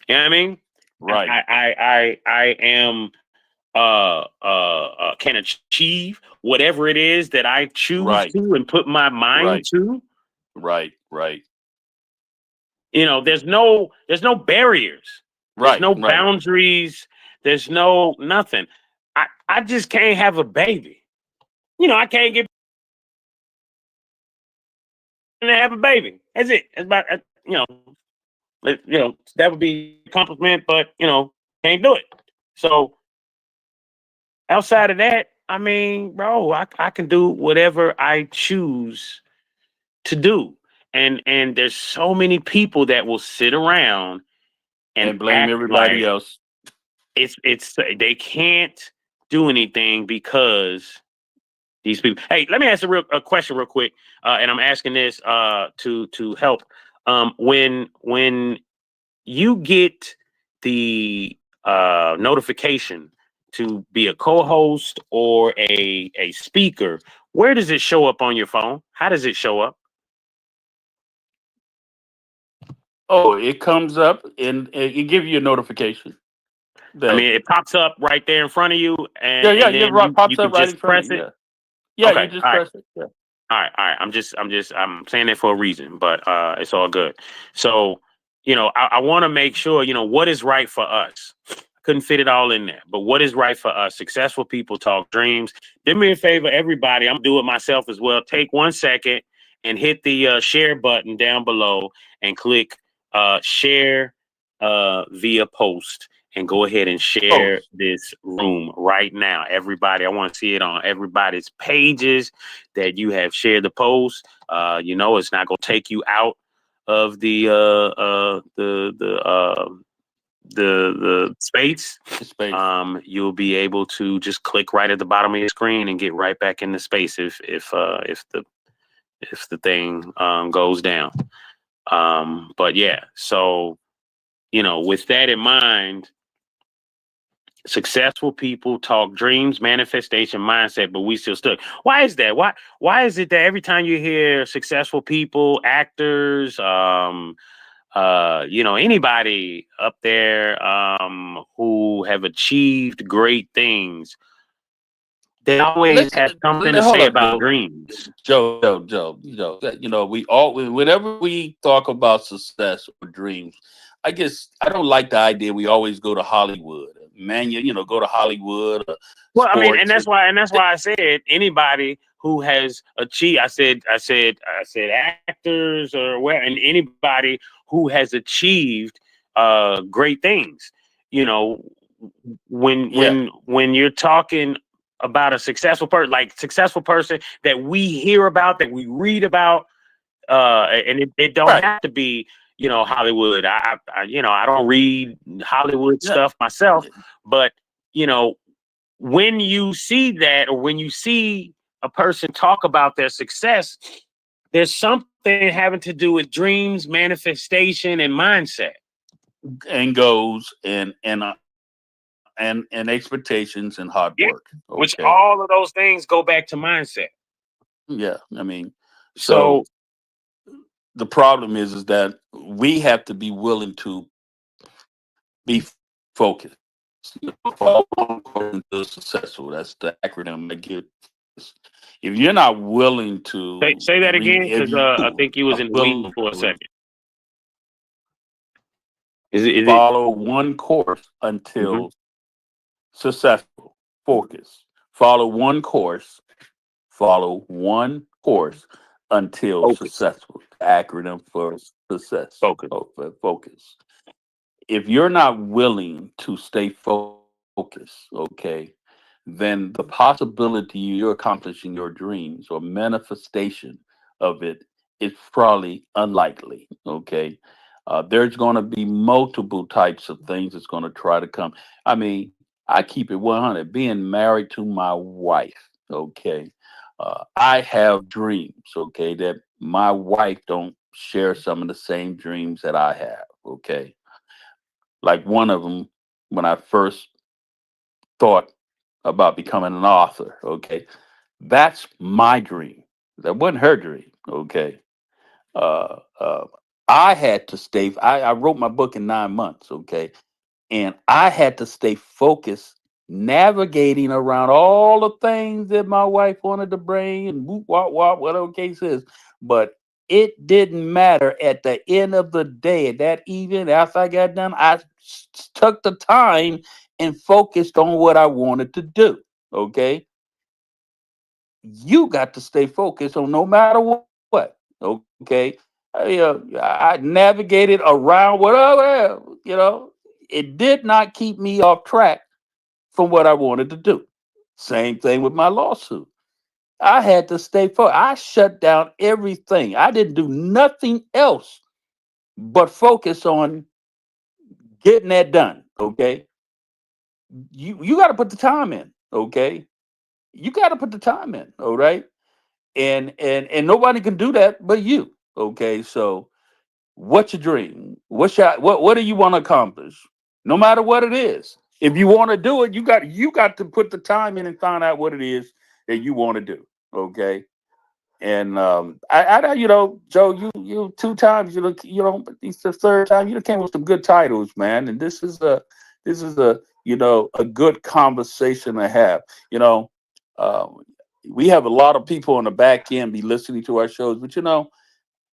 You know what I mean? Right. I am can achieve whatever it is that I choose Right. to and put my mind Right. to. Right. Right. There's no barriers. There's Right. no Right. boundaries. There's no nothing. I just can't have a baby. I can't get to have a baby. That's it. That's about that would be a compliment, but can't do it. So outside of that, I mean, bro, I can do whatever I choose to do. And there's so many people that will sit around and And blame act everybody like else. it's they can't do anything because these people. Hey, let me ask a question real quick, and I'm asking this to help. When you get the notification to be a co-host or a speaker, where does it show up on your phone? How does it show up? Oh, it comes up and it give you a notification I that mean, it pops up right there in front of you, yeah, and yeah, and yeah, then you pops up can right just in front of press you. it. Yeah. Yeah, you Okay, just all right. press it. Yeah. All right. I'm saying it for a reason, but it's all good. So, I want to make sure, what is right for us. I couldn't fit it all in there, but what is right for us? Successful people talk dreams. Do me a favor, everybody. I'm gonna do it myself as well. Take 1 second and hit the share button down below and click share via post and go ahead and share Post. this room right now. Everybody, I want to see it on everybody's pages that you have shared the post. It's not going to take you out of the space. Space. You'll be able to just click right at the bottom of your screen and get right back in the space if the thing goes down. But yeah, so with that in mind, successful people talk dreams, manifestation, mindset, but we still stuck. Why is that? Why is it that every time you hear successful people, actors, anybody up there who have achieved great things, they always have something to Hold say up, about Joe. dreams. Joe. We all whenever we talk about success or dreams, I guess I don't like the idea we always go to Hollywood. Man, go to Hollywood or Well, I mean, and sports. that's why I said anybody who has achieved. I said actors or where, and anybody who has achieved great things. You know, when Yeah, when when you're talking about a successful person that we hear about, that we read about, and it don't right. have to be Hollywood. I don't read Hollywood Yeah, stuff myself, but you know when you see that, or when you see a person talk about their success, there's something having to do with dreams, manifestation, and mindset. and goals and expectations and hard Yeah. work. Which Okay. all of those things go back to mindset. Yeah, I mean, so So the problem is that we have to be willing to be focused. Follow one course until successful. That's the acronym I give. If you're not willing to say that again, if because you I think you was are in the weeds willing for a to second. Is it? follow one course Mhm. until successful, focus. Follow one course. Follow one course until Focus, successful. The acronym for success. focus. For focus. If you're not willing to stay focused, okay, then the possibility you're accomplishing your dreams or manifestation of it is probably unlikely. Okay. There's going to be multiple types of things that's going to try to come. I mean, I keep it 100. Being married to my wife, okay, I have dreams, okay, that my wife don't share some of the same dreams that I have, okay. Like one of them, when I first thought about becoming an author, okay, that's my dream. That wasn't her dream, okay. Uh, uh, I had to stay. I wrote my book in 9 months, okay, and I had to stay focused, navigating around all the things that my wife wanted to bring and whoop wop wop, whatever the case is. But it didn't matter. At the end of the day, that evening after I got done, took the time and focused on what I wanted to do. Okay, you got to stay focused on no matter what. Okay, I navigated around whatever. It did not keep me off track from what I wanted to do. Same thing with my lawsuit. I had to stay focused. I shut down everything. I didn't do nothing else but focus on getting that done. Okay, you got to put the time in. Okay, you got to put the time in. All right, and nobody can do that but you. Okay, so what's your dream? What do you want to accomplish? No matter what it is. If you want to do it, you got to put the time in and find out what it is that you want to do. Okay. And Joe, you 2 times, but it's the third time you came with some good titles, man. And this is a a good conversation to have. You know, uh, we have a lot of people on the back end be listening to our shows, but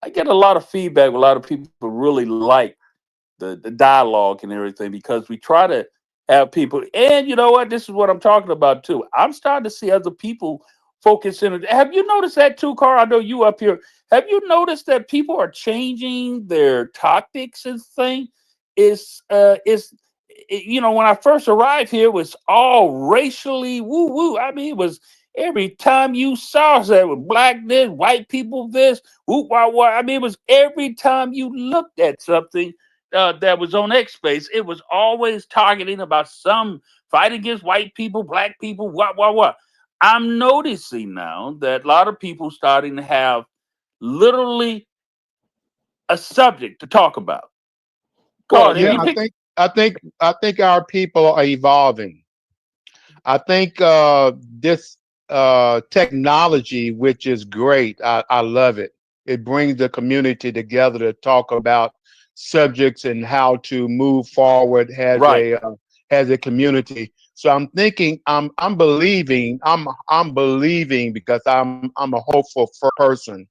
I get a lot of feedback. A lot of people really like the dialogue and everything because we try to have people. And you know what? This is what I'm talking about too. I'm starting to see other people focus in. Have you noticed that too, Carl? I know you up here. Have you noticed that people are changing their topics and thing? When I first arrived here, it was all racially woo woo. I mean, it was every time you saw that with black this, white people this, whoop, wah, wah. I mean, it was every time you looked at something that was on X Space, it was always targeting about some fight against white people, black people, what. I'm noticing now that a lot of people starting to have literally a subject to talk about. Well, God, yeah, you pick. I think our people are evolving. I think this technology, which is great, I love it. It brings the community together to talk about subjects and how to move forward Right. as a community. So I'm thinking, I'm believing because I'm a hopeful person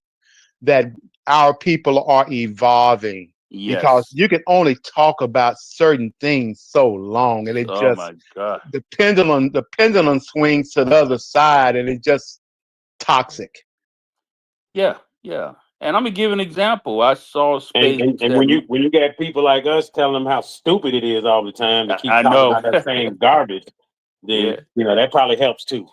that our people are evolving because Yes. you can only talk about certain things so long and it Oh just my God. the pendulum swings to the other side and it's just toxic. Yeah, yeah. And I'm gonna give an example. I saw a And, space and and that when you get people like us telling them how stupid it is all the time to keep I talking know. about that same garbage, then Yeah. that probably helps too.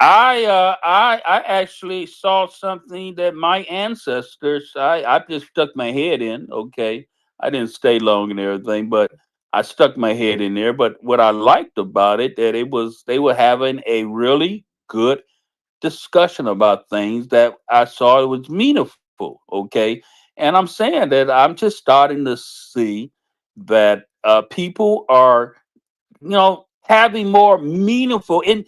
I actually saw something that my ancestors. I just stuck my head in. Okay, I didn't stay long and everything, but I stuck my head in there. But what I liked about it that it was they were having a really good discussion about things that I saw it was meaningful. Okay, and I'm saying that I'm just starting to see that people are having more meaningful and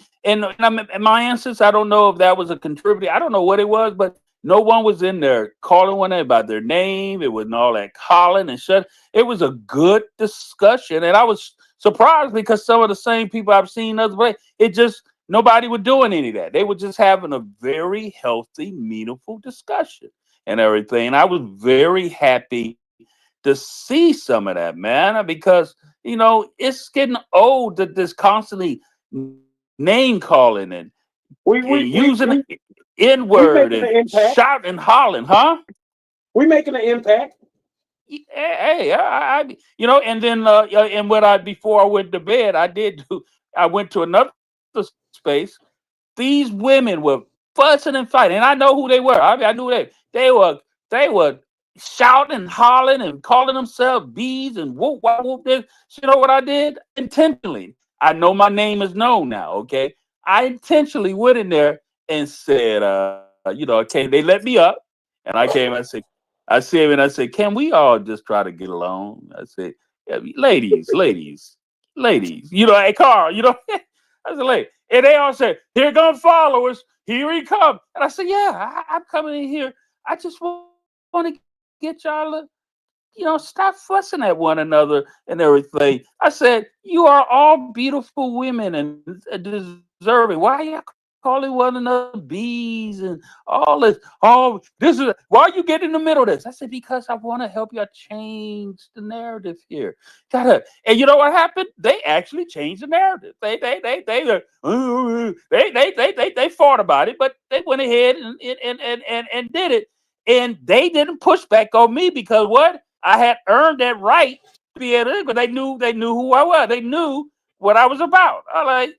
my ancestors. I don't know if that was a contributor. I don't know what it was, but no one was in there calling one about their name. It wasn't all that calling and shit. It was a good discussion, and I was surprised because some of the same people I've seen other way. It just nobody was doing any of that. They were just having a very healthy, meaningful discussion and everything. And I was very happy to see some of that, man, because it's getting old that this constantly name calling We and we we using we N we word making and an impact. shouting and hollering, huh? We making an impact. Hey, and then and what I before I went to bed, I did do. I went to another space. These women were fussing and fighting, and I know who they were. I mean, I knew they were shouting and hollering and calling themselves bees and whoop whoop whoop. This. You know what I did intentionally? I know my name is known now. Okay, I intentionally went in there and said, okay, they let me up, and I came. I said, can we all just try to get along? I said, yeah, ladies. Hey, Carl. I said, like, and they all said, here come followers. Here he come. And I said, yeah, I'm coming in here. I just want to get along. get y'all to, stop fussing at one another and everything. I said, you are all beautiful women and deserving. Why are y'all calling one another bees and all this? Oh, this is why you get in the middle of this. I said, because I want to help y'all change the narrative here. And you know what happened? They actually changed the narrative. They fought about it, but they went ahead and did it. And they didn't push back on me because what? I had earned that right to be able to, because they knew who I was. They knew what I was about. I like,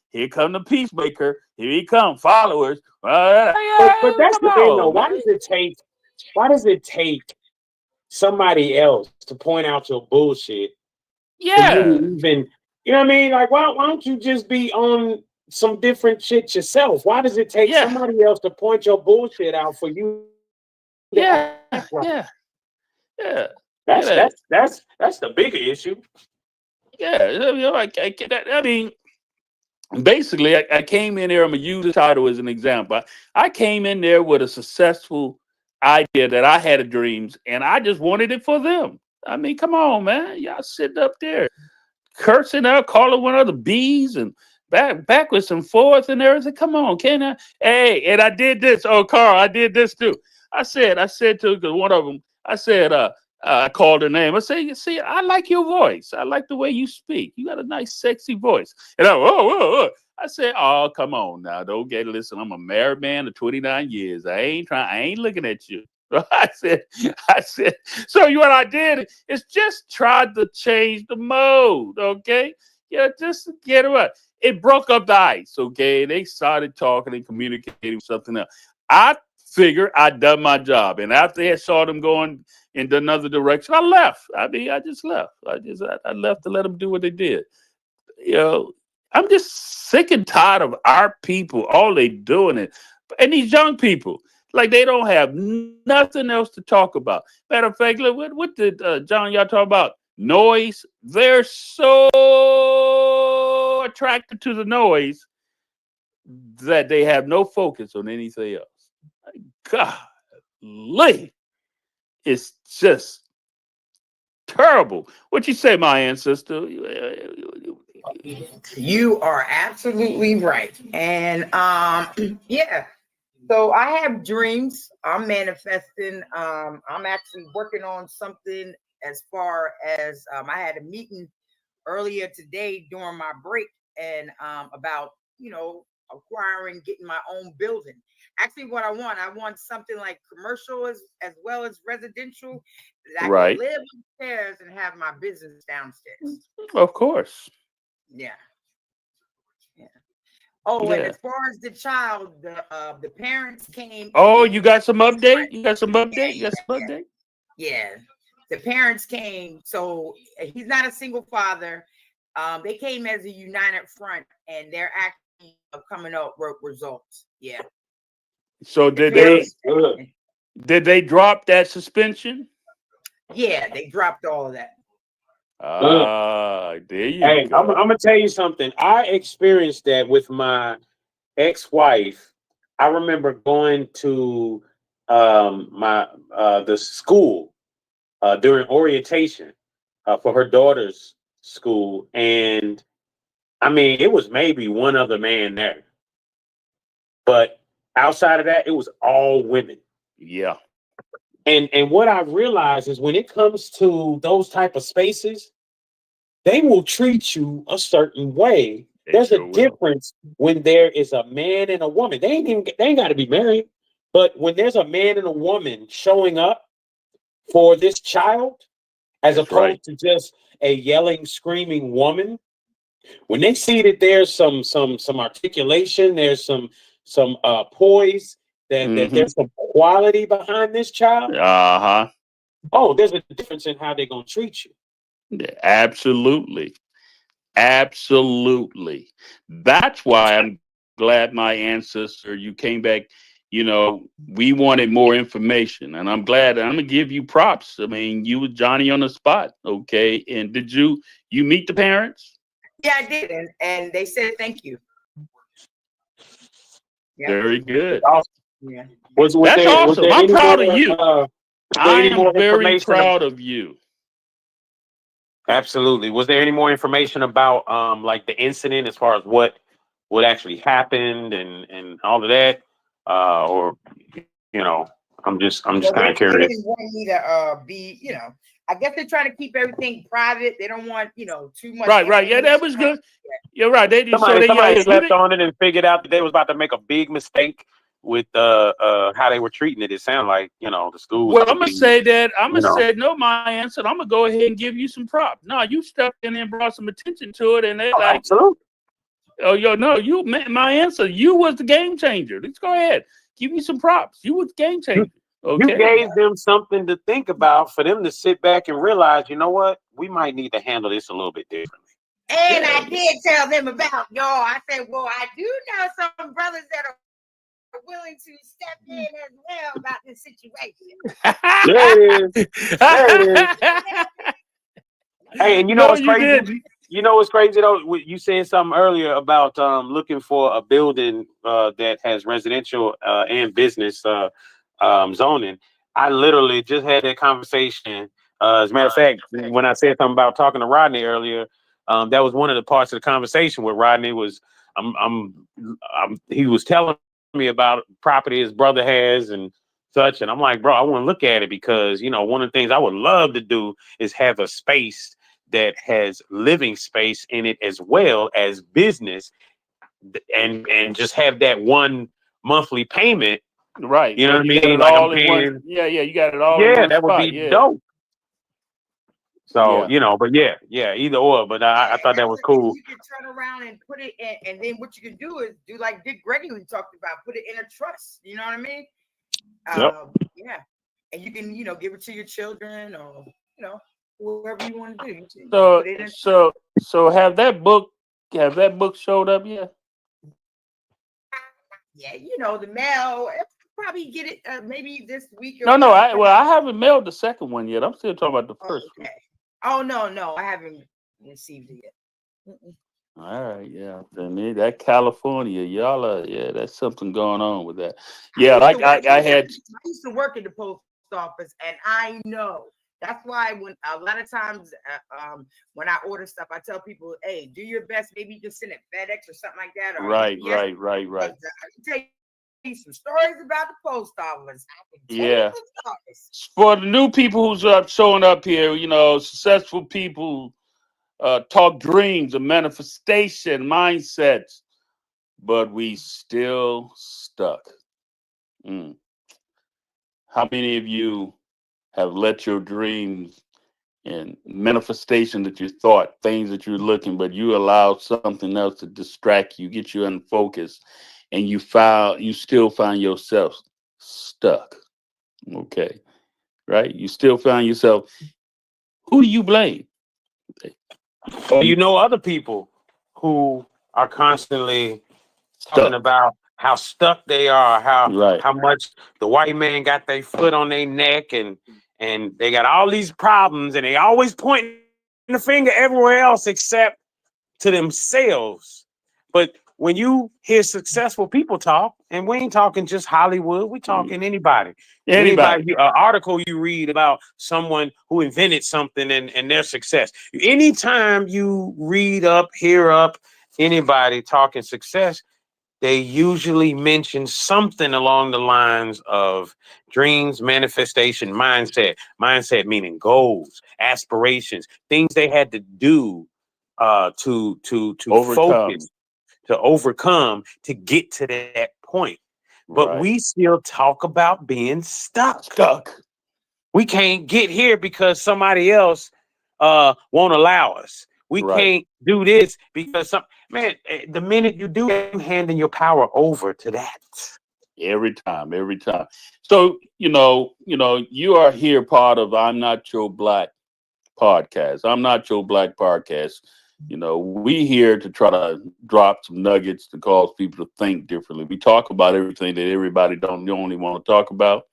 here come the peacemaker. Here he come, followers. But that's Come the thing, though. on, Why man. does it take somebody else to point out your bullshit for you Yeah, to even, you know what I mean? Like, why don't you just be on some different shit yourself? Why does it take yeah, somebody else to point your bullshit out for you to yeah, act right? yeah, yeah. That's Yeah, that's that's that's the bigger issue. yeah. I mean, basically, I came in there. I'm gonna use the title as an example. I came in there with a successful idea that I had a dreams, and I just wanted it for them. I mean, come on, man. Y'all sitting up there cursing out, calling one of the bees and backwards and forth and everything. Come on, can I? Hey, and I did this. Oh, Carl, I did this too. I said to one of them, I said, I called her name. I said, you see, I like your voice. I like the way you speak. You got a nice, sexy voice. And I said, oh, come on now. Don't get it. Listen, I'm a married man of 29 years. I ain't looking at you. I said, so what I did is just tried to change the mode, okay? Yeah, just to get it right. It broke up the ice, okay? They started talking and communicating with something else. I figured I'd done my job. And after I saw them going in another direction, I left. I mean, I just left. I left to let them do what they did. I'm just sick and tired of our people. All they doing it. And these young people, like they don't have nothing else to talk about. Matter of fact, look, what did John y'all talk about? Noise. They're so attracted to the noise that they have no focus on anything else. Golly, it's just terrible. What you say, my ancestor? You are absolutely right. And yeah. So I have dreams. I'm manifesting. I'm actually working on something as far as I had a meeting earlier today during my break and about getting my own building. Actually, what I want something like commercial as well as residential that I can Right. live upstairs and have my business downstairs. Of course. Yeah. Yeah. Oh, and Yeah. as far as the child, the parents came. Oh, and- you got some update? You got some update? You got some update? Yeah, the parents came. So he's not a single father. They came as a united front, and they're actually coming up with results. Yeah. So The did parents, they drop that suspension? yeah, they dropped all of that. There you Hey, I'm go. gonna tell you something. I experienced that with my ex-wife. I remember going to my the school during orientation for her daughter's school, and I mean, it was maybe one other man there, but outside of that, it was all women. Yeah. And what I realized is when it comes to those type of spaces, they will treat you a certain way. They There's a sure will. difference when there is a man and a woman. They ain't got to be married, but when there's a man and a woman showing up for this child, as That's opposed right. to just a yelling, screaming woman, when they see that there's some articulation, there's some poise, that Mm-hmm. there's some quality behind this child. Uh-huh. Oh, there's a difference in how they're gonna treat you. Absolutely. Absolutely. That's why I'm glad my ancestor, you came back. We wanted more information, and I'm glad. I'm gonna give you props. I mean, you were Johnny on the spot, okay? And did you meet the parents? Yeah, I did, and they said thank you. Yeah. Very good. Awesome. Yeah. Was That's there awesome. I'm any proud of more, you. there I any more am very information? proud of you. Absolutely. Was there any more information about like the incident as far as what actually happened and all of that? Or you know, I'm just Well, kind of they curious. didn't want me to be, I guess they're trying to keep everything private. They don't want, too much Right. Yeah, that was information. good. You're right. They so Somebody they somebody you slept did, on it and figured out that they was about to make a big mistake with how they were treating it. It sounded like, the school was well, to I'm gonna be, say that. I'm you gonna know. say no, my answer. I'm gonna go ahead and give you some props. No, you stepped in and brought some attention to it, and they Oh, like, absolutely. oh, no, my answer. You was the game changer. Let's go ahead. Give you some props. You was the game changer. You Okay. gave them something to think about for them to sit back and realize, you know what, we might need to handle this a little bit differently. And Yeah. I did tell them about y'all. I said, well, I do know some brothers that are willing to step in as well about this situation. There it is. There it is. Hey, and you know No, what's you crazy? didn't. You know what's crazy though? You saying something earlier about looking for a building that has residential and business zoning. I literally just had that conversation. As a matter of fact, when I said something about talking to Rodney earlier, that was one of the parts of the conversation where Rodney was, he was telling me about property his brother has and such, and I'm like, bro, I want to look at it because one of the things I would love to do is have a space that has living space in it as well as business, and just have that one monthly payment. Right. You know what I You got mean? it Like I'm all in one. paying. Yeah. You got it all in Yeah, one that would spot. be Yeah. dope. So Yeah. but yeah, either or. But I thought that was cool. You can turn around and put it in, and then what you can do is do like Dick Gregory talked about, put it in a trust. You know what I mean? Yep. Yeah, and you can give it to your children or whoever you want to do. So have that book showed up yet? Yeah, the mail. Probably get it maybe this week. No. I haven't mailed the second one yet. I'm still talking about the first one. Oh no, I haven't received it yet. Mm-mm. All right, yeah. Then that California, that's something going on with that. Yeah, I used to work at the post office, and I know that's why when a lot of times when I order stuff, I tell people, hey, do your best. Maybe you just send it FedEx or something like that. Or right. I can tell you some stories about the post office. Yeah. For the new people who's showing up here, successful people talk dreams and manifestation mindsets, but we still stuck. How many of you have let your dreams and manifestation that you thought, things that you're looking, but you allowed something else to distract you, get you unfocused, and you still find yourself stuck? Okay. Right? You still find yourself. Who do you blame? Or other people who are constantly talking about how stuck they are, how much the white man got their foot on their neck, and they got all these problems, and they always pointing the finger everywhere else except to themselves. But when you hear successful people talk, and we ain't talking just Hollywood, we talking anybody. An article you read about someone who invented something and their success. Anytime you hear up anybody talking success, they usually mention something along the lines of dreams, manifestation, mindset. Mindset meaning goals, aspirations, things they had to do to focus, to overcome, to get to that point. But we still talk about being stuck. We can't get here because somebody else won't allow us. We can't do this because the minute you do, you're handing your power over to that. Every time. So, you are here part of I'm Not Your Black podcast. I'm Not Your Black podcast. We here to try to drop some nuggets to cause people to think differently. We talk about everything that everybody don't only want to talk about.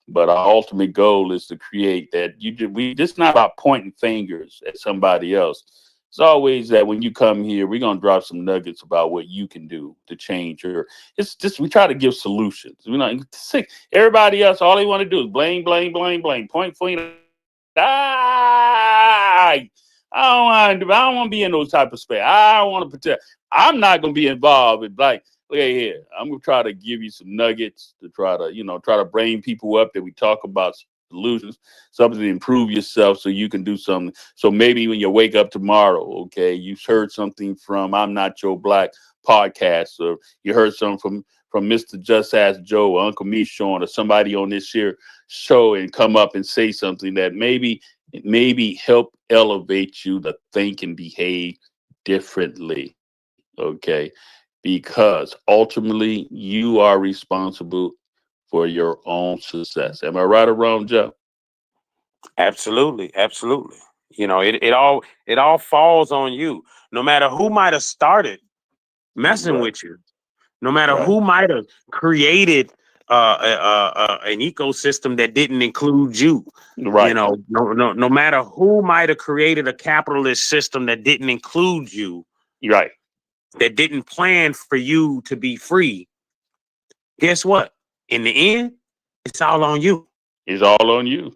But our ultimate goal is to create that we just not about pointing fingers at somebody else, It's always that when you come here, we're gonna drop some nuggets about what you can do to change your. It's just we try to give solutions. We're not sick. Everybody else, all they want to do is blame, blame, blame, blame. Point, point. I don't want to be in those type of space. I want to protect. I'm not gonna be involved with like. Okay, here I'm gonna try to give you some nuggets to try to bring people up that we talk about solutions, something to improve yourself so you can do something. So maybe when you wake up tomorrow, okay, you've heard something from I'm Not Joe Black podcast, or you heard something from Mr. Just Ask Joe or Uncle Me Sean or somebody on this here show and come up and say something that maybe help elevate you to think and behave differently. Okay. Because ultimately you are responsible for your own success. Am I right or wrong, Joe? Absolutely, absolutely. You know, it all falls on you. No matter who might have started messing Right. with you, no matter Right. who might have created an ecosystem that didn't include you. Right. You know, no matter who might have created a capitalist system that didn't include you, Right. that didn't plan for you to be free. Guess what? In the end, it's all on you. It's all on you.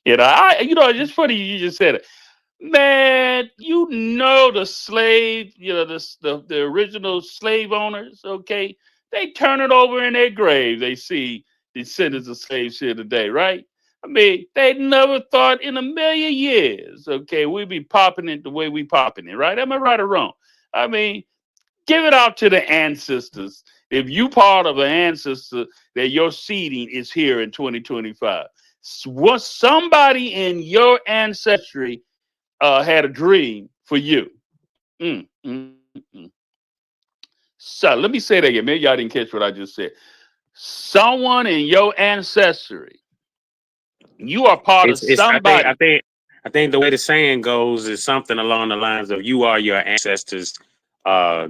It's funny you just said it. Man, the slave, the original slave owners, okay, they turn it over in their grave. They see descendants of slaves here today, right? I mean, they never thought in a million years, okay, we'd be popping it the way we popping it, right? Am I right or wrong? I mean, give it out to the ancestors. If you part of an ancestor, that your seeding is here in 2025. Was somebody in your ancestry had a dream for you? Mm, mm, mm. So let me say that again. Maybe y'all didn't catch what I just said. Someone in your ancestry, you are part of It's somebody. I think the way the saying goes is something along the lines of you are your ancestors'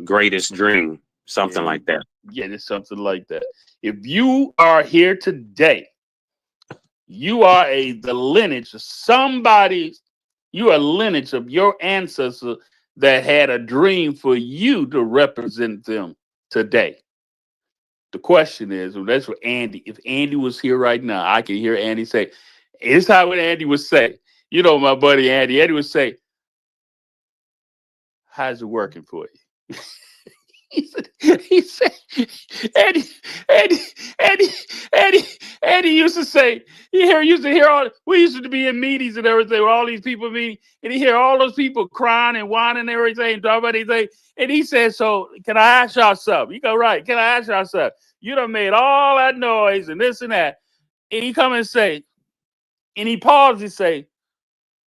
greatest dream, something like that. Yeah, it's something like that. If you are here today, you are the lineage of somebody. You are lineage of your ancestor that had a dream for you to represent them today. The question is, and that's what Andy, if Andy was here right now, I can hear Andy say, it's how what Andy would say. You know, my buddy Andy would say, how's it working for you? he said, Eddie used to say, used to hear all, we used to be in meetings and everything with all these people meeting, and he hear all those people crying and whining and everything, and talking about anything. And he said, so can I ask y'all something? You go, right, can I ask y'all something? You done made all that noise and this and that. And he come and say, and he paused and say,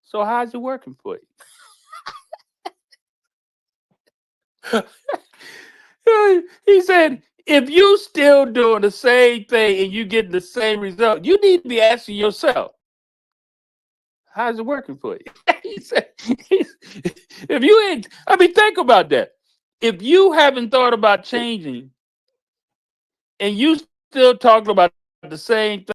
so how's it working for you? He said, if you still doing the same thing and you getting the same result, you need to be asking yourself, how's it working for you? He said, if you ain't, I mean, think about that. If you haven't thought about changing and you still talking about the same thing,